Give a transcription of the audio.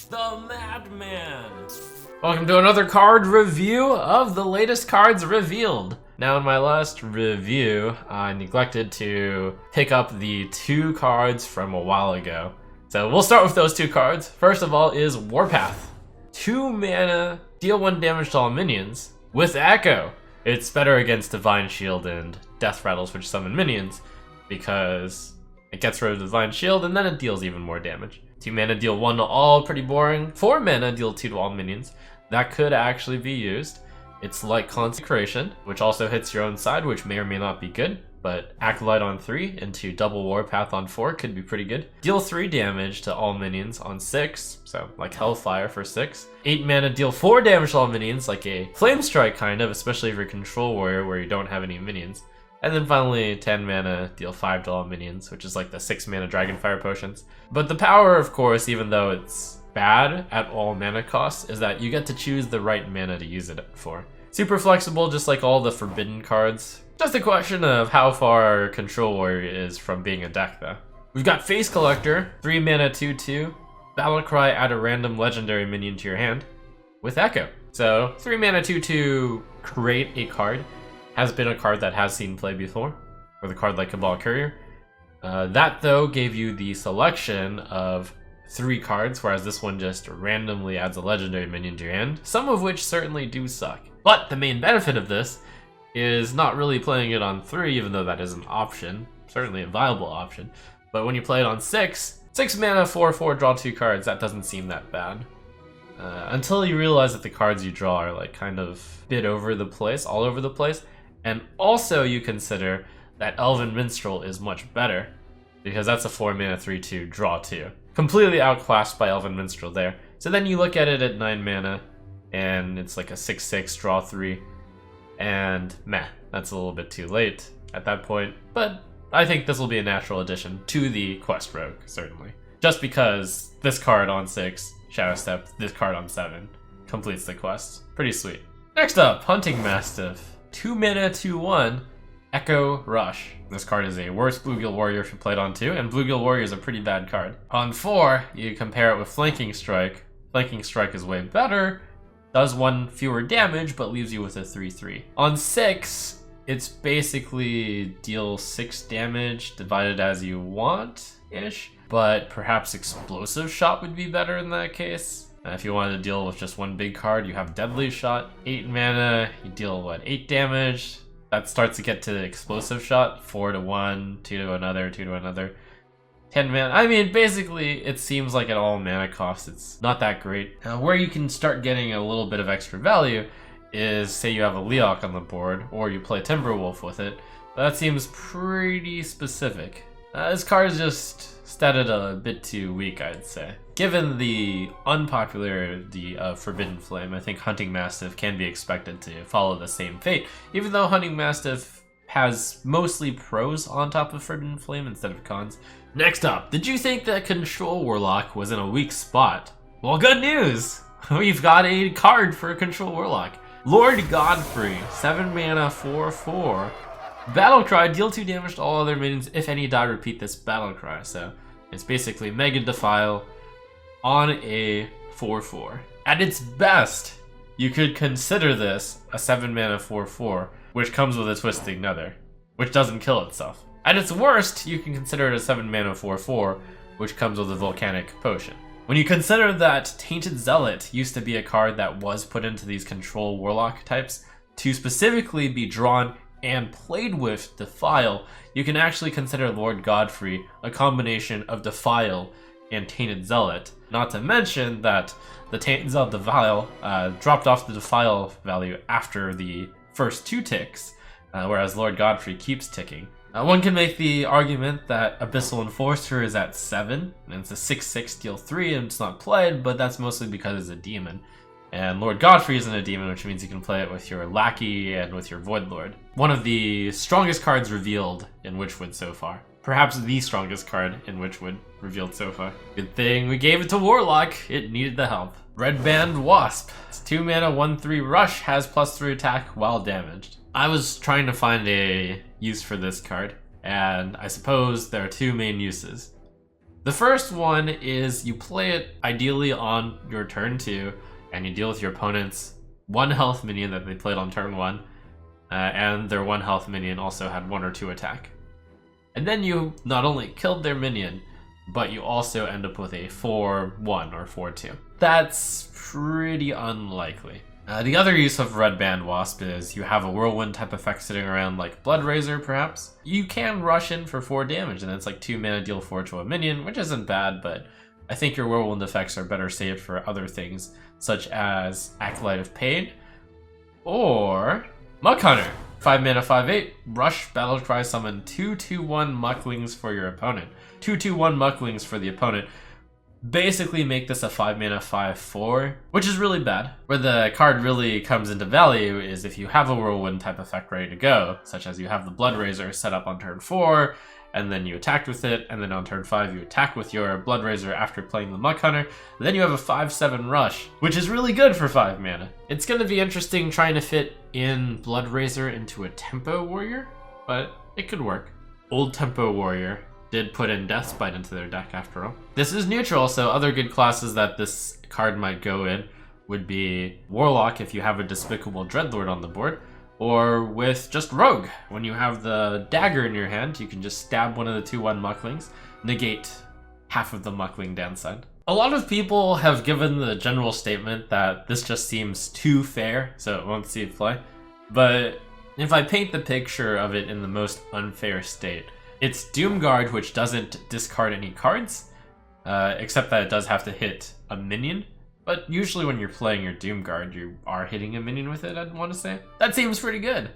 the Madman. Welcome to another card review of the latest cards revealed. Now in my last review, I neglected to pick up the two cards from a while ago. So we'll start with those two cards. First of all is Warpath. 2 mana, deal 1 damage to all minions with Echo. It's better against Divine Shield and Death Rattles, which summon minions, because it gets rid of Divine Shield and then it deals even more damage. 2 mana, deal 1 to all, pretty boring. 4 mana, deal 2 to all minions. That could actually be used. It's like Consecration, which also hits your own side, which may or may not be good. But Acolyte on 3 into double Warpath on 4 could be pretty good. Deal 3 damage to all minions on 6, so like Hellfire for 6. 8 mana, deal 4 damage to all minions, like a Flame Strike kind of, especially if you're Control Warrior where you don't have any minions. And then finally, 10 mana, deal 5 to all minions, which is like the 6 mana Dragonfire potions. But the power, of course, even though it's bad at all mana costs, is that you get to choose the right mana to use it for. Super flexible, just like all the Forbidden cards. Just a question of how far Control Warrior is from being a deck, though. We've got Face Collector, 3 mana 2/2, Battlecry, add a random legendary minion to your hand with Echo. So 3 mana 2/2, create a card. Has been a card that has seen play before, with a card like Cabal Courier. That though gave you the selection of 3 cards, whereas this one just randomly adds a legendary minion to your hand, some of which certainly do suck. But the main benefit of this is not really playing it on 3, even though that is an option, certainly a viable option. But when you play it on 6 mana, 4/4, draw 2 cards, that doesn't seem that bad. Until you realize that the cards you draw are like kind of bit over the place, all over the place. And also you consider that Elven Minstrel is much better, because that's a 4 mana 3/2, draw 2. Completely outclassed by Elven Minstrel there. So then you look at it at 9 mana, and it's like a 6/6, draw 3. And meh, that's a little bit too late at that point. But I think this will be a natural addition to the Quest Rogue, certainly. Just because this card on 6, Shadow Step, this card on 7, completes the quest. Pretty sweet. Next up, Hunting Mastiff. 2 mana 2/1, Echo Rush. This card is a worse Bluegill Warrior if you play it on 2, and Bluegill Warrior is a pretty bad card. On 4, you compare it with Flanking Strike. Flanking Strike is way better, does 1 fewer damage, but leaves you with a 3/3. On 6, it's basically deal 6 damage divided as you want-ish, but perhaps Explosive Shot would be better in that case. If you wanted to deal with just 1 big card, you have Deadly Shot. 8 mana, you deal, 8 damage? That starts to get to the Explosive Shot. 4 to 1, 2 to another, 2 to another. 10 mana. I mean, basically, it seems like at all mana cost, it's not that great. Now, where you can start getting a little bit of extra value is, say you have a Leok on the board, or you play Timberwolf with it. That seems pretty specific. This card is just statted a bit too weak, I'd say. Given the unpopularity of Forbidden Flame, I think Hunting Mastiff can be expected to follow the same fate, even though Hunting Mastiff has mostly pros on top of Forbidden Flame instead of cons. Next up, did you think that Control Warlock was in a weak spot? Well, good news! We've got a card for Control Warlock. Lord Godfrey, 7 mana 4/4. Battlecry, deal 2 damage to all other minions. If any die, repeat this Battlecry. So it's basically Mega Defile on a 4/4. At its best, you could consider this a 7 mana 4/4, which comes with a Twisting Nether, which doesn't kill itself. At its worst, you can consider it a 7 mana 4/4, which comes with a Volcanic Potion. When you consider that Tainted Zealot used to be a card that was put into these Control Warlock types to specifically be drawn and played with Defile, you can actually consider Lord Godfrey a combination of Defile and Tainted Zealot. Not to mention that the Tainted Zealot Defile dropped off the Defile value after the first 2 ticks, whereas Lord Godfrey keeps ticking. One can make the argument that Abyssal Enforcer is at 7, and it's a 6/6 deal 3 and it's not played, but that's mostly because it's a demon. And Lord Godfrey isn't a demon, which means you can play it with your Lackey and with your Void Lord. One of the strongest cards revealed in Witchwood so far. Perhaps the strongest card in Witchwood revealed so far. Good thing we gave it to Warlock, it needed the help. Red VanWasp. It's 2 mana 1/3 rush, has +3 attack while damaged. I was trying to find a use for this card, and I suppose there are 2 main uses. The first one is you play it ideally on your turn 2, and you deal with your opponent's 1 health minion that they played on turn 1, and their 1 health minion also had 1 or 2 attack. And then you not only killed their minion, but you also end up with a 4-1 or 4-2. That's pretty unlikely. The other use of red VanWasp is you have a whirlwind type effect sitting around like Blood Razor perhaps. You can rush in for 4 damage and it's like 2 mana deal 4 to a minion, which isn't bad, but I think your whirlwind effects are better saved for other things such as Acolyte of Pain or Muck Hunter. 5 mana 5/8, rush, battlecry, summon 2/2/1 Mucklings for your opponent. 2/2/1 Mucklings for the opponent. Basically make this a 5 mana 5/4, which is really bad. Where the card really comes into value is if you have a whirlwind type effect ready to go, such as you have the Blood Razor set up on turn 4, and then you attacked with it, and then on turn 5 you attack with your Blood Razor after playing the Muck Hunter, then you have a 5/7 rush, which is really good for 5 mana. It's gonna be interesting trying to fit in Blood Razor into a Tempo Warrior, but it could work. Old Tempo Warrior did put in Deathbite into their deck after all. This is neutral, so other good classes that this card might go in would be Warlock if you have a Despicable Dreadlord on the board, or with just Rogue. When you have the dagger in your hand, you can just stab one of the 2/1 Mucklings, negate half of the Muckling downside. A lot of people have given the general statement that this just seems too fair, so it won't see it play. But if I paint the picture of it in the most unfair state, it's Doomguard, which doesn't discard any cards, except that it does have to hit a minion. But usually when you're playing your Doomguard, you are hitting a minion with it, I'd want to say. That seems pretty good.